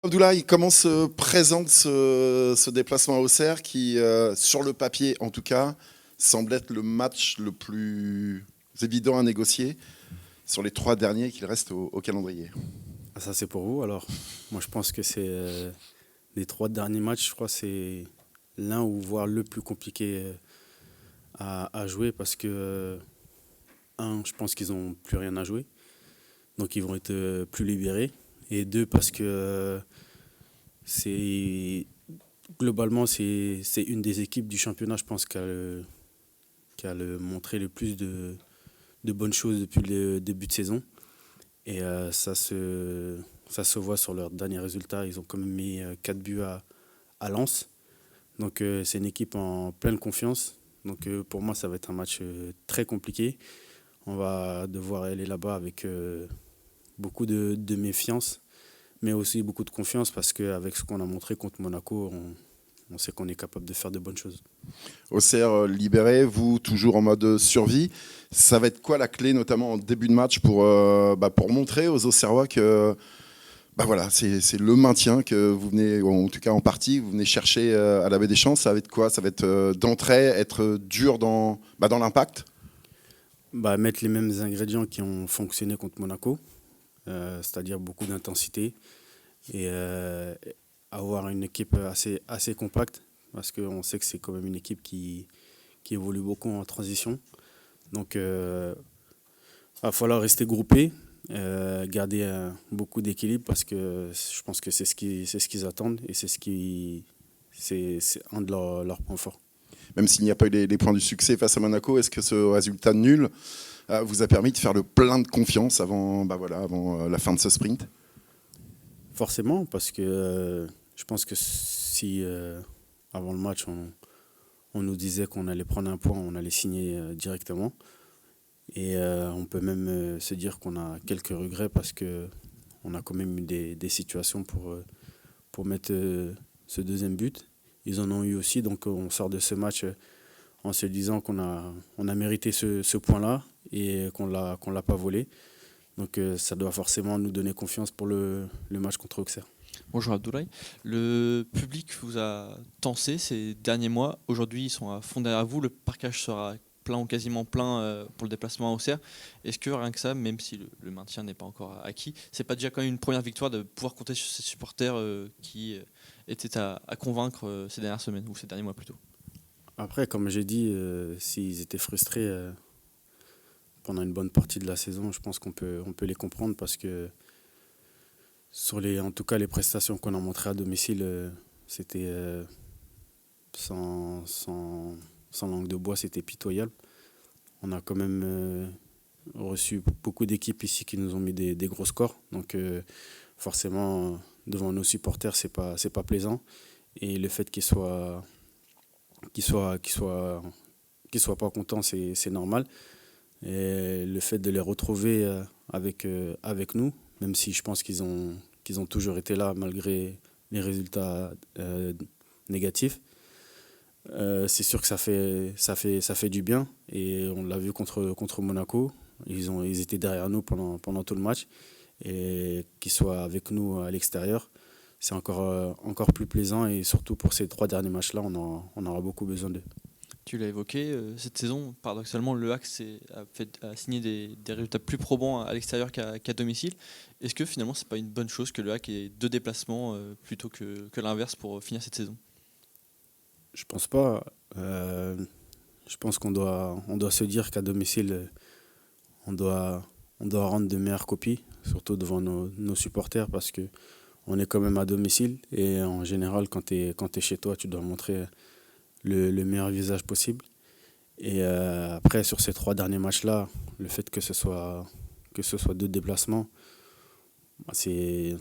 Abdoulaye, comment se présente ce déplacement à Auxerre qui, sur le papier en tout cas, semble être le match le plus évident à négocier sur les trois derniers qu'il reste au calendrier? Ah, ça, c'est pour vous. Alors, moi, je pense que c'est les trois derniers matchs, je crois, c'est l'un ou voire le plus compliqué à jouer parce que, un, je pense qu'ils n'ont plus rien à jouer, donc ils vont être plus libérés. Et deux, parce que c'est globalement, c'est une des équipes du championnat, je pense, qui a montré le plus de bonnes choses depuis le début de saison. Et ça se voit sur leurs derniers résultats. Ils ont quand même mis 4 buts à Lens. Donc c'est une équipe en pleine confiance. Donc pour moi, ça va être un match très compliqué. On va devoir aller là-bas avec beaucoup de méfiance, mais aussi beaucoup de confiance parce qu'avec ce qu'on a montré contre Monaco, on sait qu'on est capable de faire de bonnes choses. Auxerre libéré, vous toujours en mode survie. Ça va être quoi la clé, notamment en début de match, pour montrer aux Auxerrois que voilà, c'est le maintien que vous venez, ou en tout cas en partie, vous venez chercher à la Baie des Champs. Ça va être quoi? Ça va être d'entrée, être dur dans l'impact? Mettre les mêmes ingrédients qui ont fonctionné contre Monaco, c'est-à-dire beaucoup d'intensité et avoir une équipe assez compacte parce qu'on sait que c'est quand même une équipe qui évolue beaucoup en transition. Donc, il va falloir rester groupé, garder beaucoup d'équilibre parce que je pense que c'est ce qu'ils attendent et c'est un de leurs points forts. Même s'il n'y a pas eu les points du succès face à Monaco, est-ce que ce résultat nul vous a permis de faire le plein de confiance avant la fin de ce sprint? Forcément, parce que je pense que si avant le match on nous disait qu'on allait prendre un point, on allait signer directement. Et on peut même se dire qu'on a quelques regrets parce que on a quand même eu des situations pour mettre ce deuxième but. Ils en ont eu aussi, donc on sort de ce match en se disant qu'on a mérité ce point-là et qu'on l'a pas volé. Donc ça doit forcément nous donner confiance pour le match contre Auxerre. Bonjour Abdoulaye. Le public vous a tensé ces derniers mois. Aujourd'hui, ils sont à fond derrière vous. Le parcage sera plein ou quasiment plein pour le déplacement à Auxerre. Est-ce que rien que ça, même si le maintien n'est pas encore acquis, c'est pas déjà quand même une première victoire de pouvoir compter sur ces supporters qui étaient à convaincre ces dernières semaines ou ces derniers mois plutôt? Après, comme j'ai dit, s'ils étaient frustrés pendant une bonne partie de la saison, je pense qu'on peut les comprendre parce que en tout cas, les prestations qu'on a montrées à domicile, c'était sans langue de bois, c'était pitoyable. On a quand même reçu beaucoup d'équipes ici qui nous ont mis des gros scores. Donc forcément, devant nos supporters, c'est pas plaisant. Et le fait qu'ils soient pas contents, c'est normal. Et le fait de les retrouver avec nous, même si je pense qu'ils ont toujours été là malgré les résultats négatifs, c'est sûr que ça fait du bien. Et on l'a vu contre Monaco. Ils étaient derrière nous pendant tout le match. Et qu'ils soient avec nous à l'extérieur, c'est encore plus plaisant. Et surtout pour ces trois derniers matchs-là, on aura beaucoup besoin d'eux. Tu l'as évoqué, cette saison, paradoxalement, le HAC a signé des résultats plus probants à l'extérieur qu'à domicile. Est-ce que finalement, c'est pas une bonne chose que le HAC ait deux déplacements plutôt que l'inverse pour finir cette saison? Je pense pas. Je pense qu'on doit se dire qu'à domicile, on doit rendre de meilleures copies, surtout devant nos supporters, parce que on est quand même à domicile. Et en général, quand tu es chez toi, tu dois montrer le meilleur visage possible. Et après, sur ces trois derniers matchs-là, le fait que ce soit deux déplacements, c'est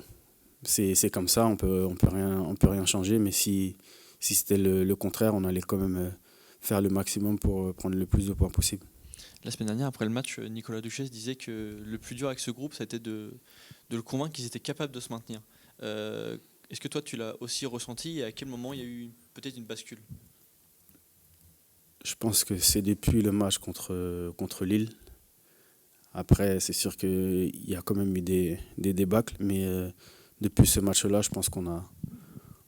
comme ça, on peut rien changer. Mais si c'était le contraire, on allait quand même faire le maximum pour prendre le plus de points possible. La semaine dernière, après le match, Nicolas Duchesne disait que le plus dur avec ce groupe, ça a été de le convaincre qu'ils étaient capables de se maintenir. Est-ce que toi, tu l'as aussi ressenti et à quel moment il y a eu peut-être une bascule? Je pense que c'est depuis le match contre Lille. Après, c'est sûr qu'il y a quand même eu des débâcles, mais depuis ce match-là, je pense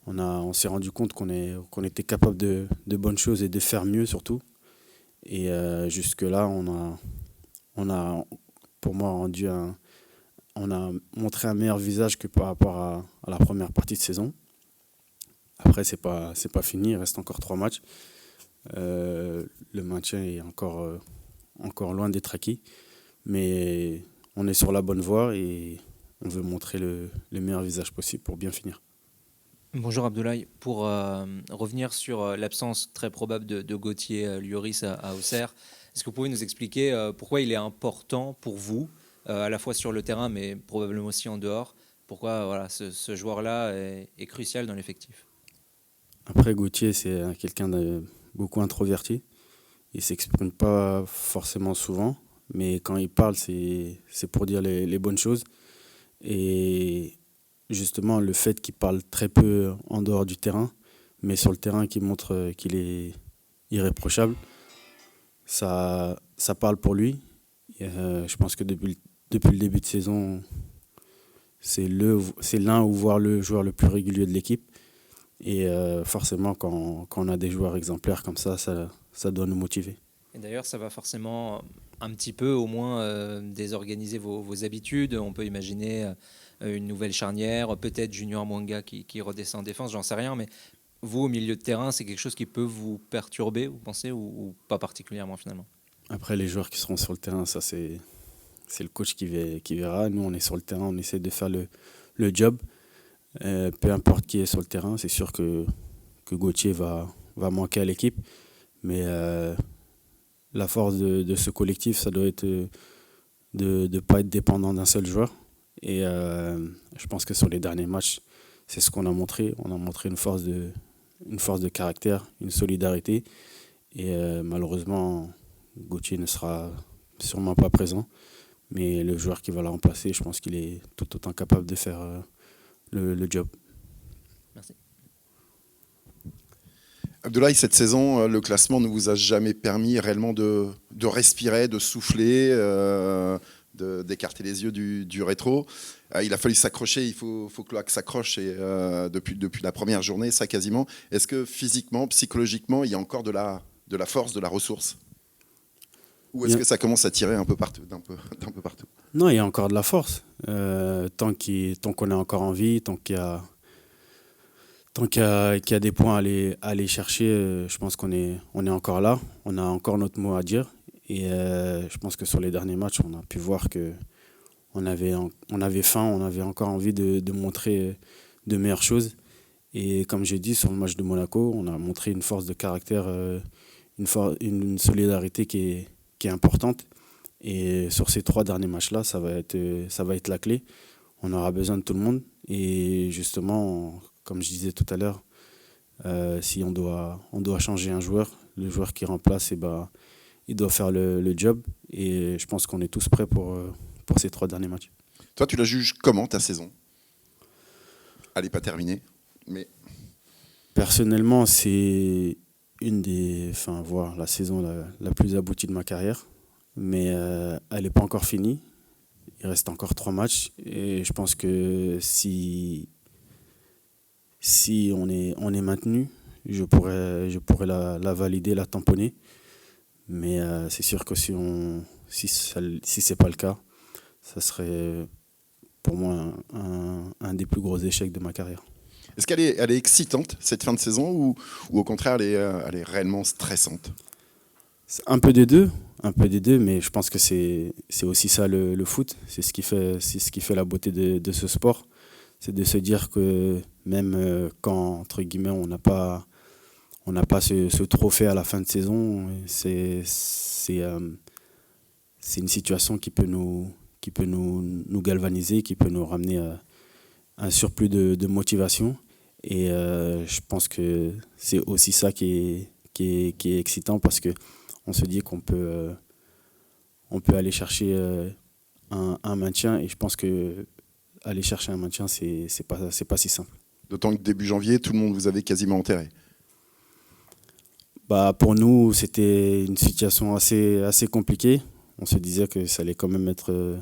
on s'est rendu compte qu'on était capable de bonnes choses et de faire mieux surtout. Et jusque-là, on a, pour moi, on a montré un meilleur visage que par rapport à la première partie de saison. Après, c'est pas fini, il reste encore 3 matchs. Le maintien est encore loin d'être acquis. Mais on est sur la bonne voie et on veut montrer le meilleur visage possible pour bien finir. Bonjour Abdoulaye, pour revenir sur l'absence très probable de Gauthier Lloris à Auxerre, est-ce que vous pouvez nous expliquer pourquoi il est important pour vous, à la fois sur le terrain mais probablement aussi en dehors, pourquoi voilà, ce joueur-là est crucial dans l'effectif? Après, Gauthier, c'est quelqu'un de beaucoup introverti. Il ne s'exprime pas forcément souvent, mais quand il parle, c'est pour dire les bonnes choses. Et justement, le fait qu'il parle très peu en dehors du terrain, mais sur le terrain, qu'il montre qu'il est irréprochable, ça parle pour lui. Et, je pense que depuis le début de saison, c'est l'un ou voire le joueur le plus régulier de l'équipe. Et forcément, quand on a des joueurs exemplaires comme ça doit nous motiver. Et d'ailleurs, ça va forcément un petit peu au moins désorganiser vos habitudes. On peut imaginer une nouvelle charnière, peut-être Junior Mwanga qui redescend en défense, j'en sais rien. Mais vous, au milieu de terrain, c'est quelque chose qui peut vous perturber, vous pensez, ou pas particulièrement finalement? Après, les joueurs qui seront sur le terrain, ça c'est le coach qui verra. Nous, on est sur le terrain, on essaie de faire le job. Peu importe qui est sur le terrain, c'est sûr que Gauthier va manquer à l'équipe. Mais la force de ce collectif, ça doit être de ne pas être dépendant d'un seul joueur. Et je pense que sur les derniers matchs, c'est ce qu'on a montré. On a montré une force de caractère, une solidarité. Et malheureusement, Gauthier ne sera sûrement pas présent. Mais le joueur qui va le remplacer, je pense qu'il est tout autant capable de faire le job. Merci. Abdoulaye, cette saison, le classement ne vous a jamais permis réellement de respirer, de souffler, d'écarter les yeux du rétro. Il a fallu s'accrocher, il faut que Cloac s'accroche depuis la première journée, ça quasiment. Est-ce que physiquement, psychologiquement, il y a encore de la force, de la ressource? Ou est-ce que ça commence à tirer un peu partout, d'un peu partout? Non, il y a encore de la force. Tant qu'on est encore en vie, tant qu'il y a des points à aller chercher, je pense qu'on est encore là. On a encore notre mot à dire. Et je pense que sur les derniers matchs, on a pu voir qu'on avait faim, on avait encore envie de montrer de meilleures choses. Et comme j'ai dit, sur le match de Monaco, on a montré une force de caractère, une solidarité qui est importante. Et sur ces 3 derniers matchs-là, ça va être la clé. On aura besoin de tout le monde. Et justement, comme je disais tout à l'heure, si on doit changer un joueur, le joueur qui remplace, il doit faire le job. Et je pense qu'on est tous prêts pour ces 3 derniers matchs. Toi, tu la juges comment, ta saison? Elle n'est pas terminée, mais... Personnellement, c'est voire la saison la plus aboutie de ma carrière. Mais elle n'est pas encore finie. Il reste encore 3 matchs. Et je pense que si on est maintenu, je pourrais la valider, la tamponner. Mais c'est sûr que si c'est pas le cas, ça serait pour moi un des plus gros échecs de ma carrière. Est-ce qu'elle est excitante, cette fin de saison, ou au contraire, elle est réellement stressante? C'est un peu des deux, mais je pense que c'est aussi ça le foot. C'est ce qui fait la beauté de ce sport. C'est de se dire que même quand, entre guillemets, on n'a pas ce trophée à la fin de saison, c'est une situation qui peut nous galvaniser, qui peut nous ramener à un surplus de motivation. Et je pense que c'est aussi ça qui est excitant, parce que on se dit qu'on peut aller chercher un maintien, et je pense que aller chercher un maintien, c'est pas si simple. D'autant que début janvier, tout le monde vous avait quasiment enterré. Pour nous, c'était une situation assez compliquée. On se disait que ça allait quand même être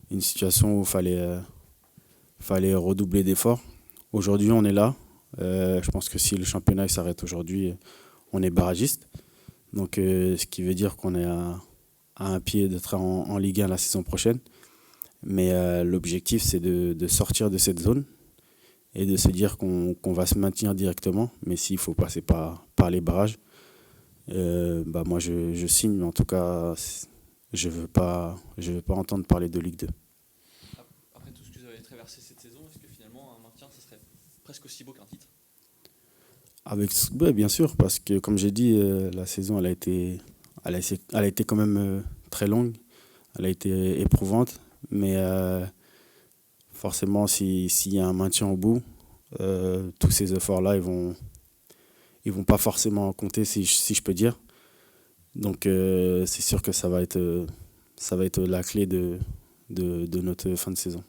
une situation où il fallait redoubler d'efforts. Aujourd'hui, on est là. Je pense que si le championnat il s'arrête aujourd'hui, on est barragiste. Donc, ce qui veut dire qu'on est à un pied d'être en Ligue 1 la saison prochaine. Mais l'objectif, c'est de sortir de cette zone et de se dire qu'on va se maintenir directement. Mais s'il faut passer par les barrages, moi je signe. Mais en tout cas, je veux pas entendre parler de Ligue 2. Après tout ce que vous avez traversé cette saison, est-ce que finalement un maintien, ça serait presque aussi beau qu'un titre? Ouais, bien sûr, parce que comme j'ai dit, la saison elle a été quand même très longue, elle a été éprouvante, mais forcément s'il y a un maintien au bout, tous ces efforts-là ils vont pas forcément compter si je peux dire. Donc c'est sûr que ça va être la clé de notre fin de saison.